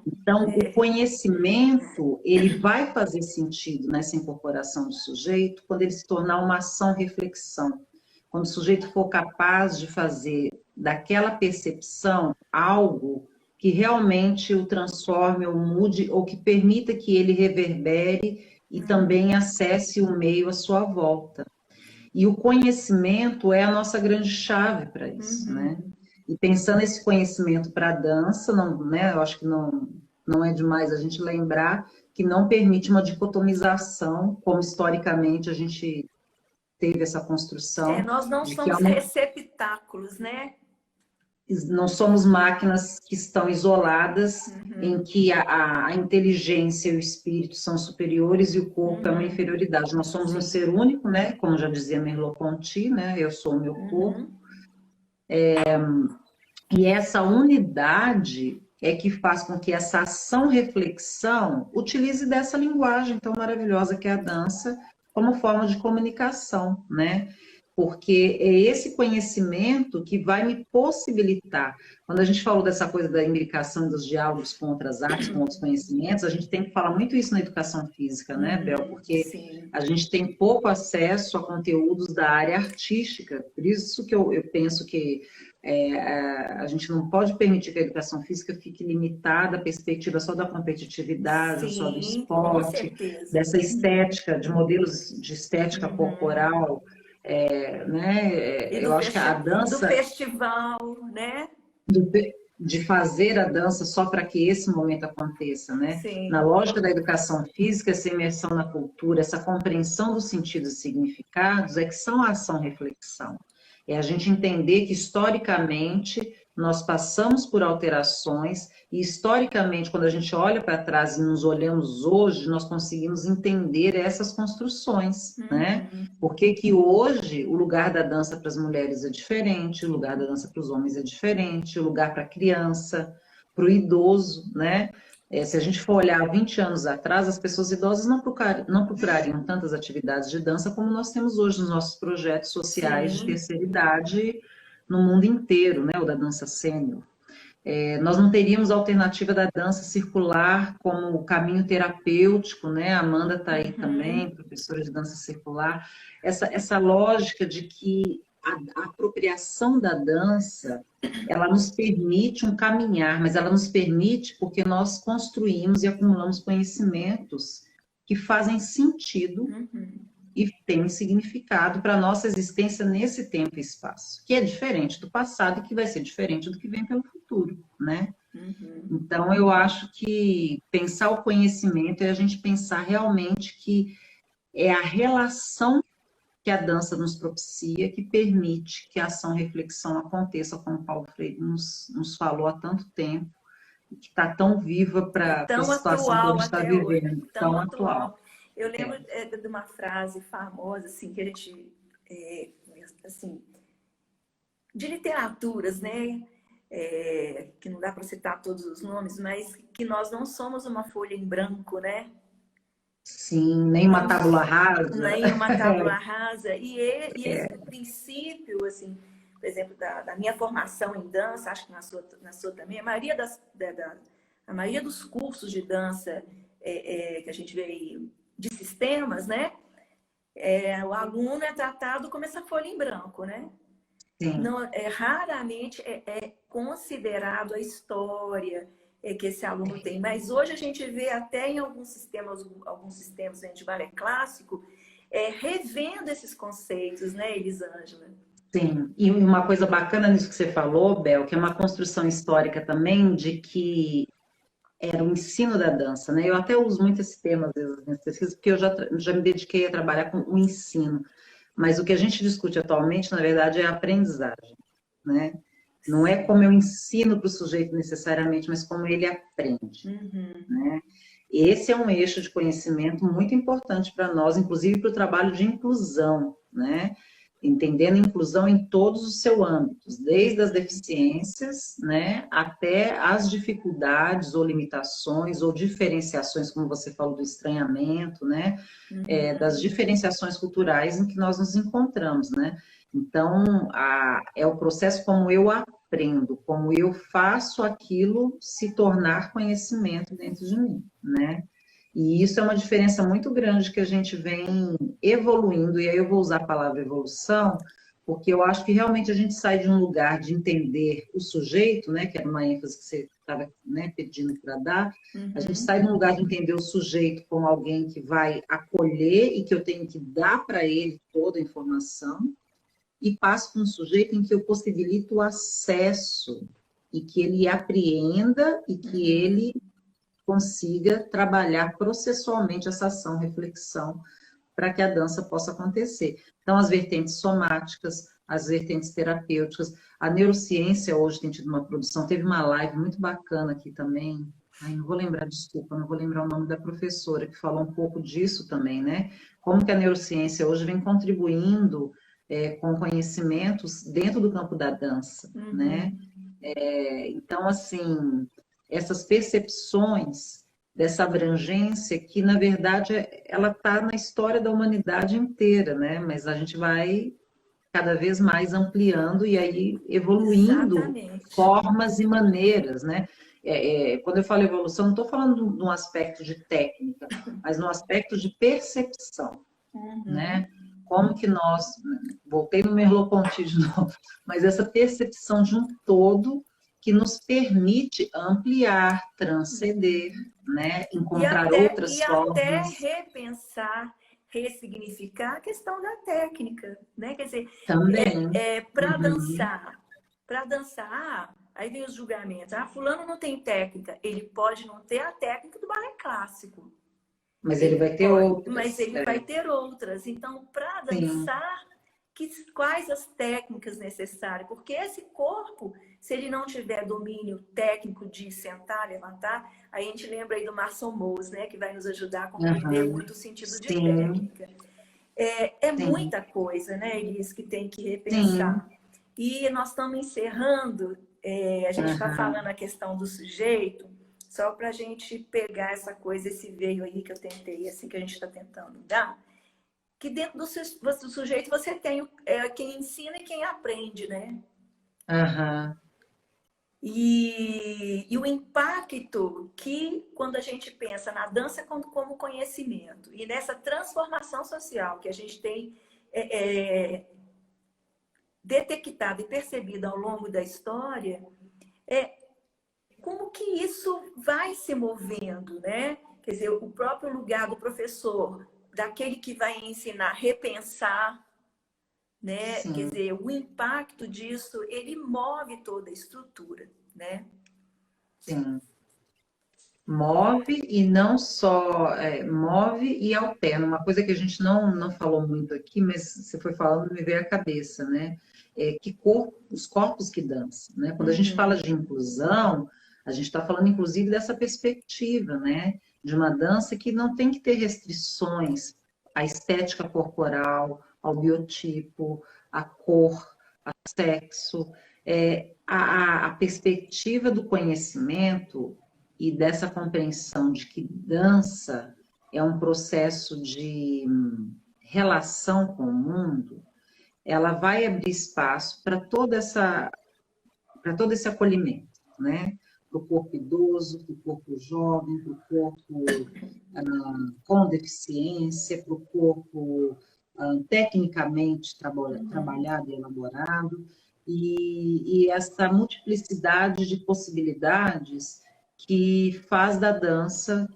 Então, o conhecimento, ele vai fazer sentido nessa incorporação do sujeito quando ele se tornar uma ação-reflexão. Quando o sujeito for capaz de fazer daquela percepção algo que realmente o transforme ou mude, ou que permita que ele reverbere e também acesse o meio à sua volta. E o conhecimento é a nossa grande chave para isso, né? E pensando esse conhecimento para a dança, não, né, eu acho que não é demais a gente lembrar que não permite uma dicotomização, como historicamente a gente teve essa construção. Nós não de somos que receptáculos, né? não somos máquinas que estão isoladas, em que a inteligência e o espírito são superiores e o corpo é uma inferioridade. Nós somos um ser único, né? Como já dizia Merleau-Ponty, né? Eu sou o meu corpo. E essa unidade é que faz com que essa ação-reflexão utilize dessa linguagem tão maravilhosa que é a dança como forma de comunicação, né? Porque é esse conhecimento que vai me possibilitar. Quando a gente falou dessa coisa da imbricação dos diálogos com outras artes, com outros conhecimentos, a gente tem que falar muito isso na educação física, né, Bel? Porque a gente tem pouco acesso a conteúdos da área artística. Por isso que eu penso que a gente não pode permitir que a educação física fique limitada à perspectiva só da competitividade, só do esporte, dessa estética, de modelos de estética corporal. Né? Eu acho que a dança... Do festival, né? De fazer a dança só para que esse momento aconteça, né? Sim. Na lógica da educação física, essa imersão na cultura, essa compreensão dos sentidos e significados é que são a ação-reflexão. É a gente entender que, historicamente, nós passamos por alterações e, historicamente, quando a gente olha para trás e nos olhamos hoje, nós conseguimos entender essas construções, né? Porque que hoje o lugar da dança para as mulheres é diferente, o lugar da dança para os homens é diferente, o lugar para a criança, para o idoso, né? Se a gente for olhar 20 anos atrás, as pessoas idosas não procurariam tantas atividades de dança como nós temos hoje nos nossos projetos sociais de terceira idade no mundo inteiro, né? O da dança sênior. Nós não teríamos a alternativa da dança circular como caminho terapêutico, né? A Amanda está aí também, professora de dança circular. Essa lógica de que a apropriação da dança, ela nos permite um caminhar, mas ela nos permite porque nós construímos e acumulamos conhecimentos que fazem sentido e têm significado para a nossa existência nesse tempo e espaço, que é diferente do passado e que vai ser diferente do que vem pelo futuro, né? Então, eu acho que pensar o conhecimento é a gente pensar realmente que é a relação que a dança nos propicia, que permite que a ação-reflexão aconteça, como Paulo Freire nos falou há tanto tempo, e que está tão viva para a situação que a gente está vivendo, tão atual. Eu lembro de uma frase famosa, assim, que a gente, assim, de literaturas, né? Que não dá para citar todos os nomes, mas que nós não somos uma folha em branco, né? Sim, nem uma tábula rasa. Nem uma tábula rasa. E esse princípio, assim, por exemplo, da minha formação em dança, acho que na sua também, a maioria dos cursos de dança que a gente vê aí, de sistemas, né? O aluno é tratado como essa folha em branco, né? Sim. Não, raramente é considerado a história que esse aluno tem. Mas hoje a gente vê até em alguns sistemas de balé clássico, revendo esses conceitos, né, Elisângela? Sim, e uma coisa bacana nisso que você falou, Bel, que é uma construção histórica também de que era o ensino da dança, né? Eu até uso muito esse tema às vezes nas pesquisas, porque eu já me dediquei a trabalhar com o ensino. Mas o que a gente discute atualmente, na verdade, é a aprendizagem, né? Não é como eu ensino para o sujeito necessariamente, mas como ele aprende, né? Esse é um eixo de conhecimento muito importante para nós, inclusive para o trabalho de inclusão, né? Entendendo inclusão em todos os seus âmbitos, desde as deficiências, né, até as dificuldades ou limitações ou diferenciações, como você falou do estranhamento, né, das diferenciações culturais em que nós nos encontramos, né? Então, é o processo como eu aprendo, como eu faço aquilo se tornar conhecimento dentro de mim, né? E isso é uma diferença muito grande que a gente vem evoluindo, e aí eu vou usar a palavra evolução, porque eu acho que realmente a gente sai de um lugar de entender o sujeito, né, que era uma ênfase que você estava, né, pedindo para dar, a gente sai de um lugar de entender o sujeito como alguém que vai acolher e que eu tenho que dar para ele toda a informação, e passo para um sujeito em que eu possibilito o acesso, e que ele apreenda e que ele consiga trabalhar processualmente essa ação, reflexão, para que a dança possa acontecer. Então, as vertentes somáticas, as vertentes terapêuticas, a neurociência hoje tem tido uma produção, teve uma live muito bacana aqui também, não vou lembrar, desculpa, não vou lembrar o nome da professora, que falou um pouco disso também, né? Como que a neurociência hoje vem contribuindo com conhecimentos dentro do campo da dança, né? Então, assim, essas percepções dessa abrangência que, na verdade, ela está na história da humanidade inteira, né? Mas a gente vai cada vez mais ampliando e aí evoluindo formas e maneiras, né? Quando eu falo evolução, não estou falando de um aspecto de técnica, mas no aspecto de percepção, né? Como que nós, voltei no Merleau-Ponty de novo, mas essa percepção de um todo que nos permite ampliar, transcender, né? Encontrar outras formas. E até repensar, ressignificar a questão da técnica, né? Quer dizer, também para dançar, aí vem os julgamentos. Fulano não tem técnica, ele pode não ter a técnica do balé clássico. Mas ele vai ter outras. Mas ele vai ter outras. Então, para dançar, quais as técnicas necessárias? Porque esse corpo, se ele não tiver domínio técnico de sentar, levantar, a gente lembra aí do Marcel Mauss, né, que vai nos ajudar a compreender muito o sentido de técnica. Muita coisa, né, Elis, que tem que repensar. E nós estamos encerrando, a gente está falando a questão do sujeito, só para a gente pegar essa coisa, esse veio aí que eu tentei, assim, que a gente está tentando dar, que dentro do sujeito você tem quem ensina e quem aprende, né? E o impacto que, quando a gente pensa na dança como conhecimento e nessa transformação social que a gente tem detectado e percebido ao longo da história, como que isso vai se movendo, né? Quer dizer, o próprio lugar do professor, daquele que vai ensinar, repensar, né? Quer dizer, o impacto disso, ele move toda a estrutura, né? Sim. Move e não só move e alterna. Uma coisa que a gente não falou muito aqui, mas você foi falando, me veio à cabeça, né? Os corpos que dançam, né? Quando a gente fala de inclusão, a gente está falando, inclusive, dessa perspectiva, né? De uma dança que não tem que ter restrições à estética corporal, ao biotipo, à cor, ao sexo. A perspectiva do conhecimento e dessa compreensão de que dança é um processo de relação com o mundo, ela vai abrir espaço para todo esse acolhimento, né? Para o corpo idoso, para o corpo jovem, para o corpo com deficiência, para o corpo tecnicamente trabalhado e elaborado, e essa multiplicidade de possibilidades que faz da dança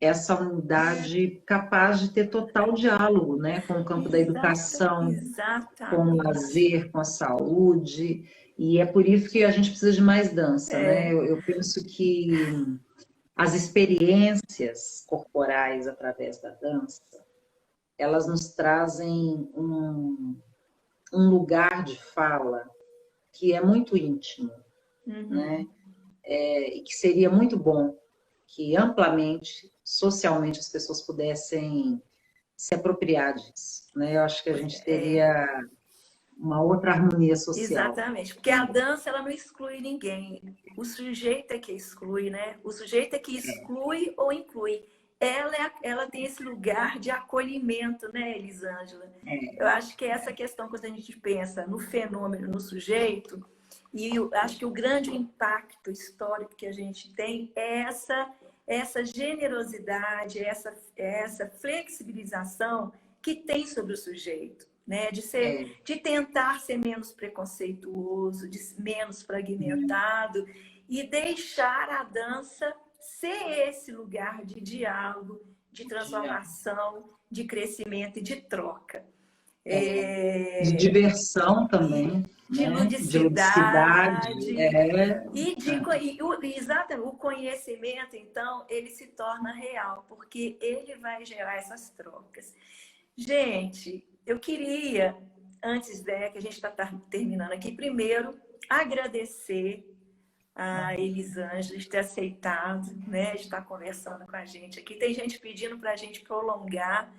essa unidade capaz de ter total diálogo, né, com o campo da educação, com o lazer, com a saúde, e é por isso que a gente precisa de mais dança, né? Eu penso que as experiências corporais através da dança, elas nos trazem um lugar de fala que é muito íntimo, né? E que seria muito bom que amplamente, socialmente, as pessoas pudessem se apropriar disso, né? Eu acho que a gente teria uma outra harmonia social. Exatamente, porque a dança ela não exclui ninguém. O sujeito é que exclui, né? O sujeito é que exclui ou inclui. Ela tem esse lugar de acolhimento, né, Elisângela? Eu acho que essa questão, quando a gente pensa no fenômeno, no sujeito, e eu acho que o grande impacto histórico que a gente tem é essa generosidade, essa flexibilização que tem sobre o sujeito, né? De tentar ser menos preconceituoso, menos fragmentado e deixar a dança ser esse lugar de diálogo, de transformação, de crescimento e de troca. De diversão também. De né? ludicidade. De exatamente, o conhecimento, então, ele se torna real, porque ele vai gerar essas trocas. Gente, eu queria, antes que a gente está terminando aqui, primeiro agradecer a Elisângela de ter aceitado, né, de estar conversando com a gente aqui. Tem gente pedindo para a gente prolongar,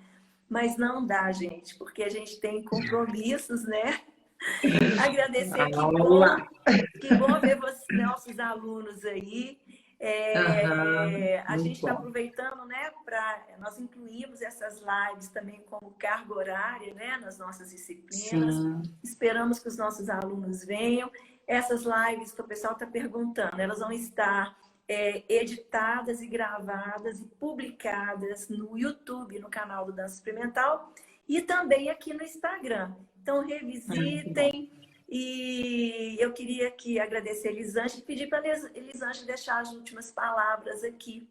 mas não dá, gente, porque a gente tem compromissos, né? Agradecer, que bom ver nossos alunos aí. A gente está aproveitando, né, nós incluímos essas lives também como carga horária, né, nas nossas disciplinas. Sim. Esperamos que os nossos alunos venham. Essas lives que o pessoal está perguntando, elas vão estar editadas e gravadas e publicadas no YouTube, no canal do Dança Experimental, e também aqui no Instagram. Então, revisitem. E eu queria aqui agradecer a Elisângela e pedir para a Elisângela deixar as últimas palavras aqui.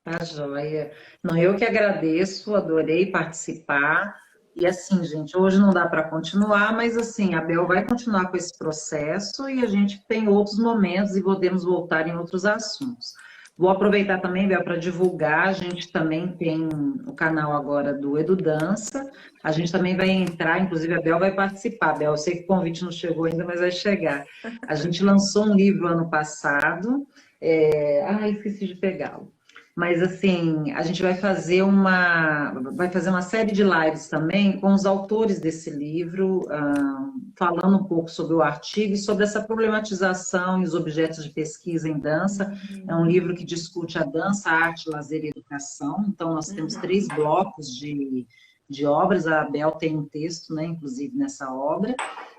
Tá joia. Não, eu que agradeço, adorei participar. E assim, gente, hoje não dá para continuar, mas assim, a Bel vai continuar com esse processo e a gente tem outros momentos e podemos voltar em outros assuntos. Vou aproveitar também, Bel, para divulgar, a gente também tem o canal agora do EduDança, a gente também vai entrar, inclusive a Bel vai participar. Bel, eu sei que o convite não chegou ainda, mas vai chegar. A gente lançou um livro ano passado, esqueci de pegá-lo. Mas, assim, a gente vai fazer uma série de lives também com os autores desse livro, falando um pouco sobre o artigo e sobre essa problematização e os objetos de pesquisa em dança. É um livro que discute a dança, a arte, lazer e educação. Então, nós temos 3 blocos de obras. A Abel tem um texto, né, inclusive, nessa obra.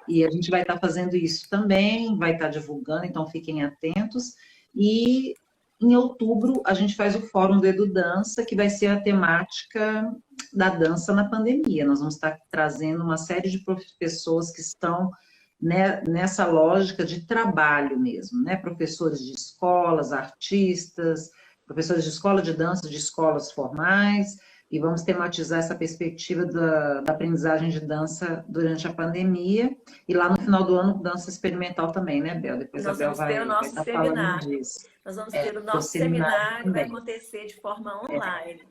E a gente vai estar fazendo isso também, vai estar divulgando, então fiquem atentos. E em outubro, a gente faz o Fórum do EduDança, que vai ser a temática da dança na pandemia. Nós vamos estar trazendo uma série de pessoas que estão nessa lógica de trabalho mesmo, né? Professores de escolas, artistas, professores de escola de dança, de escolas formais, e vamos tematizar essa perspectiva da aprendizagem de dança durante a pandemia. E lá no final do ano, dança experimental também, né, Bel? Depois a Bel vai estar falando disso. Nós vamos ter o nosso seminário, vai acontecer de forma online.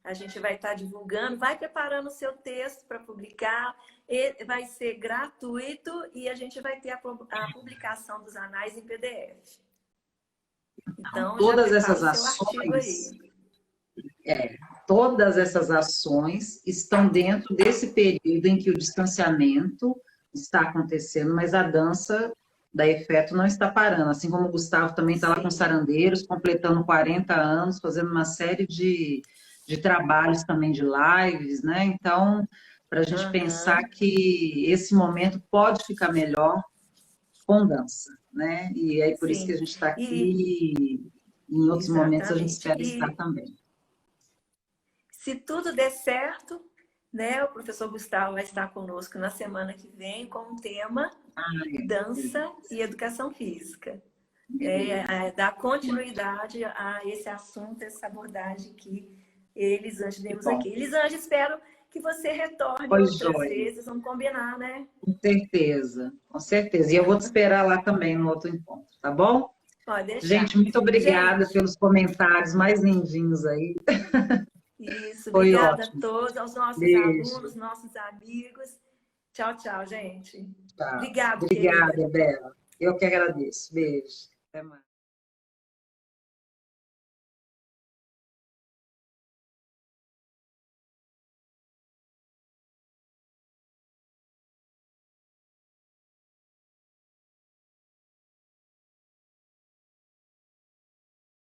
A gente vai estar divulgando, vai preparando o seu texto para publicar, vai ser gratuito e a gente vai ter a publicação dos anais em PDF. Então, todas essas ações, todas essas ações estão dentro desse período em que o distanciamento está acontecendo, mas a dança da Efeto não está parando, assim como o Gustavo também está lá com Sarandeiros, completando 40 anos, fazendo uma série de trabalhos também de lives, né? Então, para a gente pensar que esse momento pode ficar melhor com dança, né? E é por isso que a gente está aqui e em outros momentos a gente espera estar também. Se tudo der certo, né, o professor Gustavo vai estar conosco na semana que vem com o tema dança e educação física. Dar continuidade a esse assunto, essa abordagem que Elisângela demos aqui. Elisângela, espero que você retorne outras vezes, vamos combinar, né? Com certeza, com certeza. E eu vou te esperar lá também no outro encontro, tá bom? Pode deixar. Gente, muito obrigada pelos comentários mais lindinhos aí. Isso, Foi obrigada ótimo. a todos, aos nossos Beijo. alunos, nossos amigos. Tchau, tchau, gente. Tá. Obrigado, Obrigada, querida. Bela. Eu que agradeço. Beijo. Até mais.